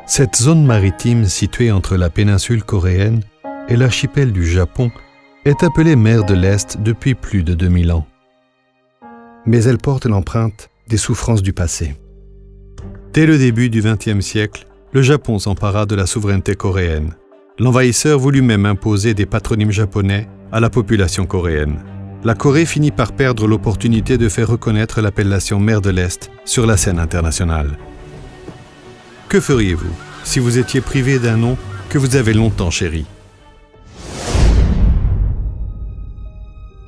Cette zone maritime située entre la péninsule coréenne et l'archipel du Japon est appelée mer de l'Est depuis plus de 2000 ans. Mais elle porte l'empreinte des souffrances du passé. Dès le début du XXe siècle, le Japon s'empara de la souveraineté coréenne. L'envahisseur voulut même imposer des patronymes japonais à la population coréenne. La Corée finit par perdre l'opportunité de faire reconnaître l'appellation mer de l'Est sur la scène internationale. Que feriez-vous si vous étiez privé d'un nom que vous avez longtemps chéri?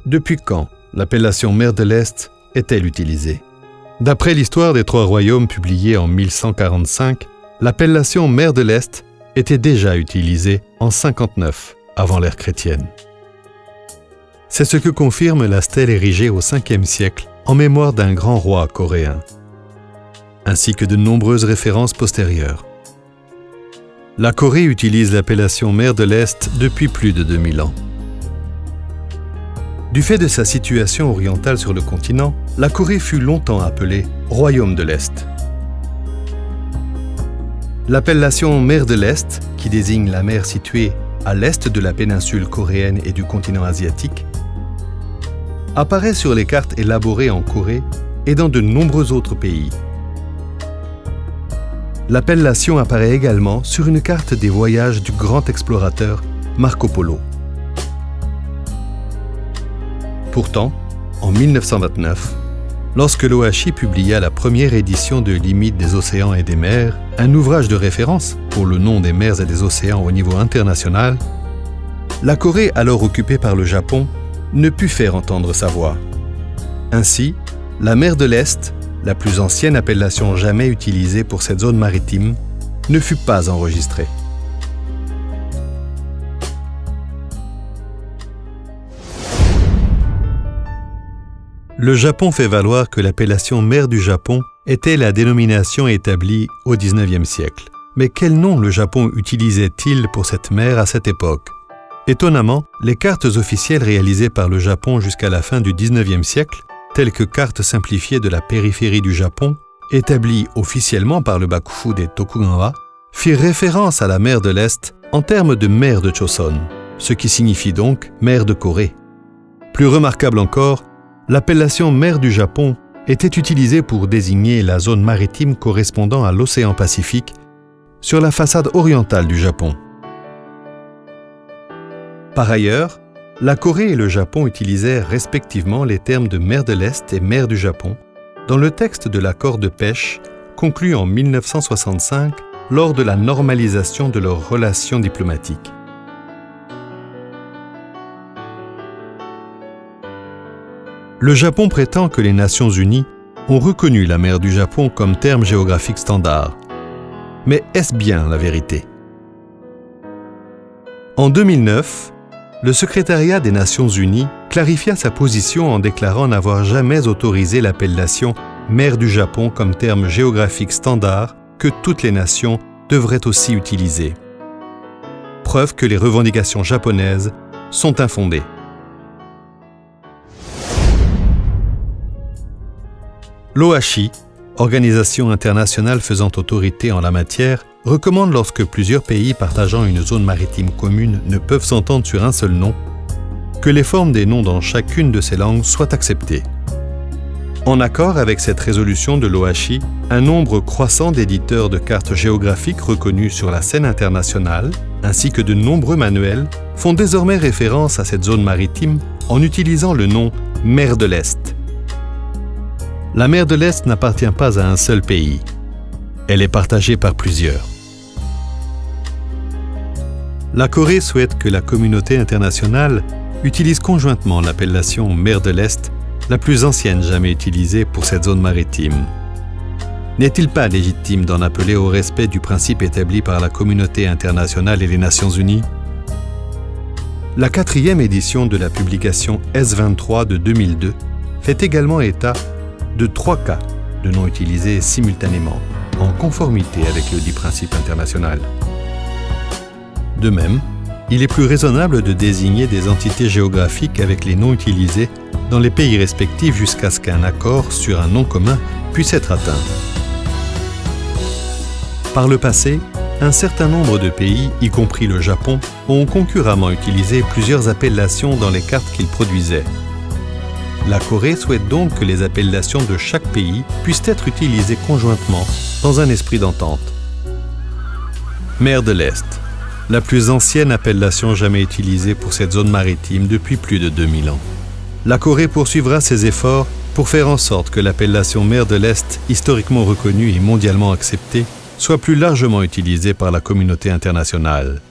Depuis quand l'appellation mer de l'Est est-elle utilisée? D'après l'histoire des trois royaumes publiée en 1145, l'appellation mer de l'Est était déjà utilisée en 59 avant l'ère chrétienne. C'est ce que confirme la stèle érigée au 5e siècle en mémoire d'un grand roi coréen, ainsi que de nombreuses références postérieures. La Corée utilise l'appellation mer de l'Est depuis plus de 2000 ans. Du fait de sa situation orientale sur le continent, la Corée fut longtemps appelée Royaume de l'Est. L'appellation mer de l'Est, qui désigne la mer située à l'est de la péninsule coréenne et du continent asiatique, apparaît sur les cartes élaborées en Corée et dans de nombreux autres pays. L'appellation apparaît également sur une carte des voyages du grand explorateur Marco Polo. Pourtant, en 1929, lorsque l'OHI publia la première édition de Limites des océans et des mers, un ouvrage de référence pour le nom des mers et des océans au niveau international, la Corée, alors occupée par le Japon, ne put faire entendre sa voix. Ainsi, la mer de l'Est, la plus ancienne appellation jamais utilisée pour cette zone maritime, ne fut pas enregistrée. Le Japon fait valoir que l'appellation mer du Japon était la dénomination établie au XIXe siècle. Mais quel nom le Japon utilisait-il pour cette mer à cette époque? Étonnamment, les cartes officielles réalisées par le Japon jusqu'à la fin du XIXe siècle, telles que cartes simplifiées de la périphérie du Japon, établies officiellement par le Bakufu des Tokugawa, firent référence à la mer de l'Est en termes de mer de Choson, ce qui signifie donc mer de Corée. Plus remarquable encore, l'appellation mer du Japon était utilisée pour désigner la zone maritime correspondant à l'océan Pacifique sur la façade orientale du Japon. Par ailleurs, la Corée et le Japon utilisèrent respectivement les termes de mer de l'Est et mer du Japon dans le texte de l'accord de pêche conclu en 1965 lors de la normalisation de leurs relations diplomatiques. Le Japon prétend que les Nations Unies ont reconnu la mer du Japon comme terme géographique standard. Mais est-ce bien la vérité? En 2009, le secrétariat des Nations Unies clarifia sa position en déclarant n'avoir jamais autorisé l'appellation mer du Japon comme terme géographique standard que toutes les nations devraient aussi utiliser. Preuve que les revendications japonaises sont infondées. L'OHI, organisation internationale faisant autorité en la matière, recommande lorsque plusieurs pays partageant une zone maritime commune ne peuvent s'entendre sur un seul nom, que les formes des noms dans chacune de ces langues soient acceptées. En accord avec cette résolution de l'OHI, un nombre croissant d'éditeurs de cartes géographiques reconnus sur la scène internationale, ainsi que de nombreux manuels, font désormais référence à cette zone maritime en utilisant le nom mer de l'Est. La mer de l'Est n'appartient pas à un seul pays. Elle est partagée par plusieurs. La Corée souhaite que la communauté internationale utilise conjointement l'appellation mer de l'Est, la plus ancienne jamais utilisée pour cette zone maritime. N'est-il pas légitime d'en appeler au respect du principe établi par la communauté internationale et les Nations Unies? La 4e édition de la publication S23 de 2002 fait également état de 3 cas de noms utilisés simultanément, en conformité avec le dit principe international. De même, il est plus raisonnable de désigner des entités géographiques avec les noms utilisés dans les pays respectifs jusqu'à ce qu'un accord sur un nom commun puisse être atteint. Par le passé, un certain nombre de pays, y compris le Japon, ont concurremment utilisé plusieurs appellations dans les cartes qu'ils produisaient. La Corée souhaite donc que les appellations de chaque pays puissent être utilisées conjointement dans un esprit d'entente. Mer de l'Est, la plus ancienne appellation jamais utilisée pour cette zone maritime depuis plus de 2000 ans. La Corée poursuivra ses efforts pour faire en sorte que l'appellation mer de l'Est, historiquement reconnue et mondialement acceptée, soit plus largement utilisée par la communauté internationale.